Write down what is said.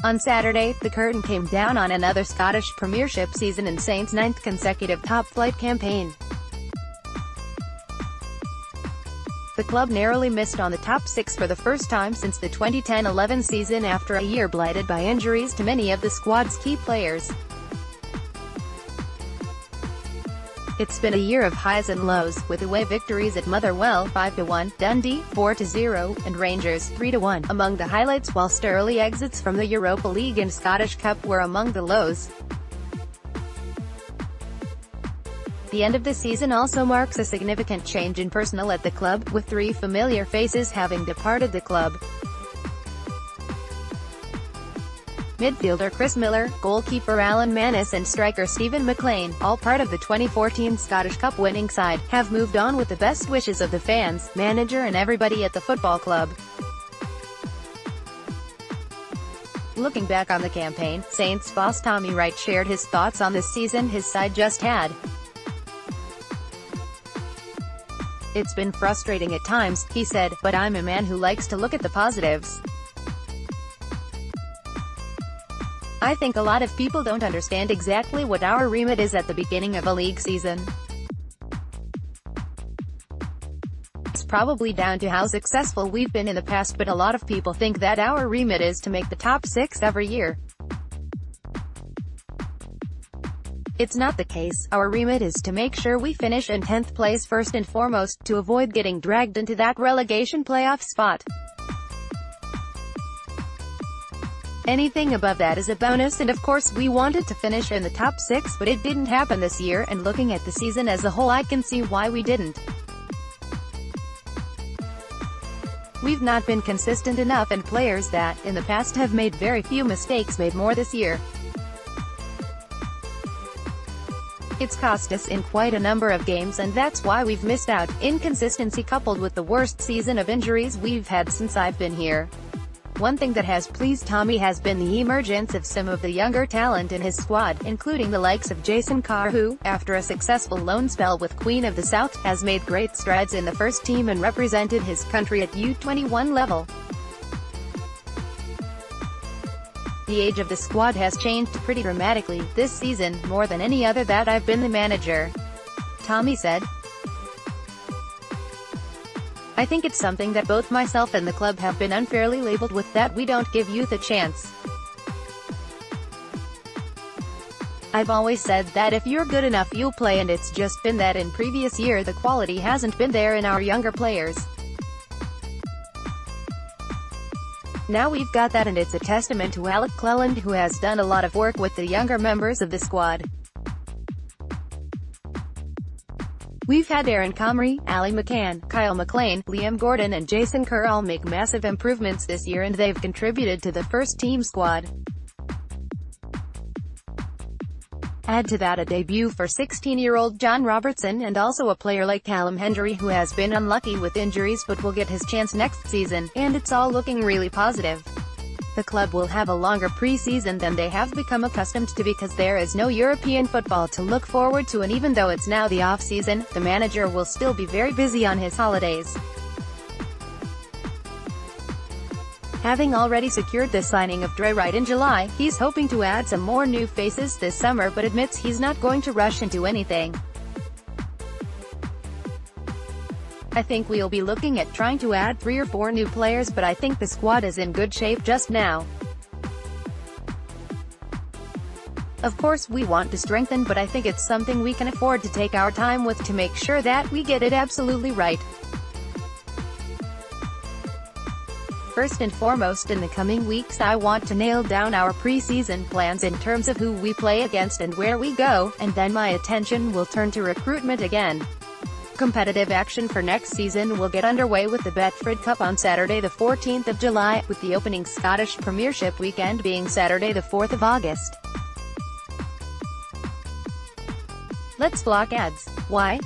On Saturday, the curtain came down on another Scottish Premiership season and Saints' 9th consecutive top-flight campaign. The club narrowly missed on the top six for the first time since the 2010-11 season after a year blighted by injuries to many of the squad's key players. It's been a year of highs and lows, with away victories at Motherwell 5-1, Dundee 4-0, and Rangers 3-1 among the highlights, whilst early exits from the Europa League and Scottish Cup were among the lows. The end of the season also marks a significant change in personnel at the club, with 3 familiar faces having departed the club. Midfielder Chris Miller, goalkeeper Alan Manus and striker Stephen McLean, all part of the 2014 Scottish Cup winning side, have moved on with the best wishes of the fans, manager and everybody at the football club. Looking back on the campaign, Saints boss Tommy Wright shared his thoughts on the season his side just had. "It's been frustrating at times," he said, "but I'm a man who likes to look at the positives. I think a lot of people don't understand exactly what our remit is at the beginning of a league season. It's probably down to how successful we've been in the past, but a lot of people think that our remit is to make the top 6 every year. It's not the case. Our remit is to make sure we finish in 10th place first and foremost, to avoid getting dragged into that relegation playoff spot. Anything above that is a bonus, and of course we wanted to finish in the top 6, but it didn't happen this year, and looking at the season as a whole I can see why we didn't. We've not been consistent enough, and players that, in the past, have made very few mistakes made more this year. It's cost us in quite a number of games, and that's why we've missed out. Inconsistency coupled with the worst season of injuries we've had since I've been here. One thing that has pleased Tommy has been the emergence of some of the younger talent in his squad, including the likes of Jason Carr who, after a successful loan spell with Queen of the South, has made great strides in the first team and represented his country at U21 level. The age of the squad has changed pretty dramatically this season, more than any other that I've been the manager," Tommy said. "I think it's something that both myself and the club have been unfairly labeled with, that we don't give youth a chance. I've always said that if you're good enough you'll play, and it's just been that in previous year the quality hasn't been there in our younger players. Now we've got that, and it's a testament to Alec Cleland, who has done a lot of work with the younger members of the squad. We've had Aaron Comrie, Ali McCann, Kyle McLean, Liam Gordon and Jason Kerr all make massive improvements this year, and they've contributed to the first-team squad. Add to that a debut for 16-year-old John Robertson, and also a player like Callum Hendry who has been unlucky with injuries but will get his chance next season, and it's all looking really positive. The club will have a longer pre-season than they have become accustomed to because there is no European football to look forward to, and even though it's now the off-season, the manager will still be very busy on his holidays. Having already secured the signing of Dre Wright in July, he's hoping to add some more new faces this summer, but admits he's not going to rush into anything. "I think we'll be looking at trying to add 3 or 4 new players, but I think the squad is in good shape just now. Of course we want to strengthen, but I think it's something we can afford to take our time with to make sure that we get it absolutely right. First and foremost, in the coming weeks I want to nail down our pre-season plans in terms of who we play against and where we go, and then my attention will turn to recruitment again. Competitive action for next season will get underway with the Betfred Cup on Saturday the 14th of July, with the opening Scottish Premiership weekend being Saturday the 4th of August. Let's block ads. Why?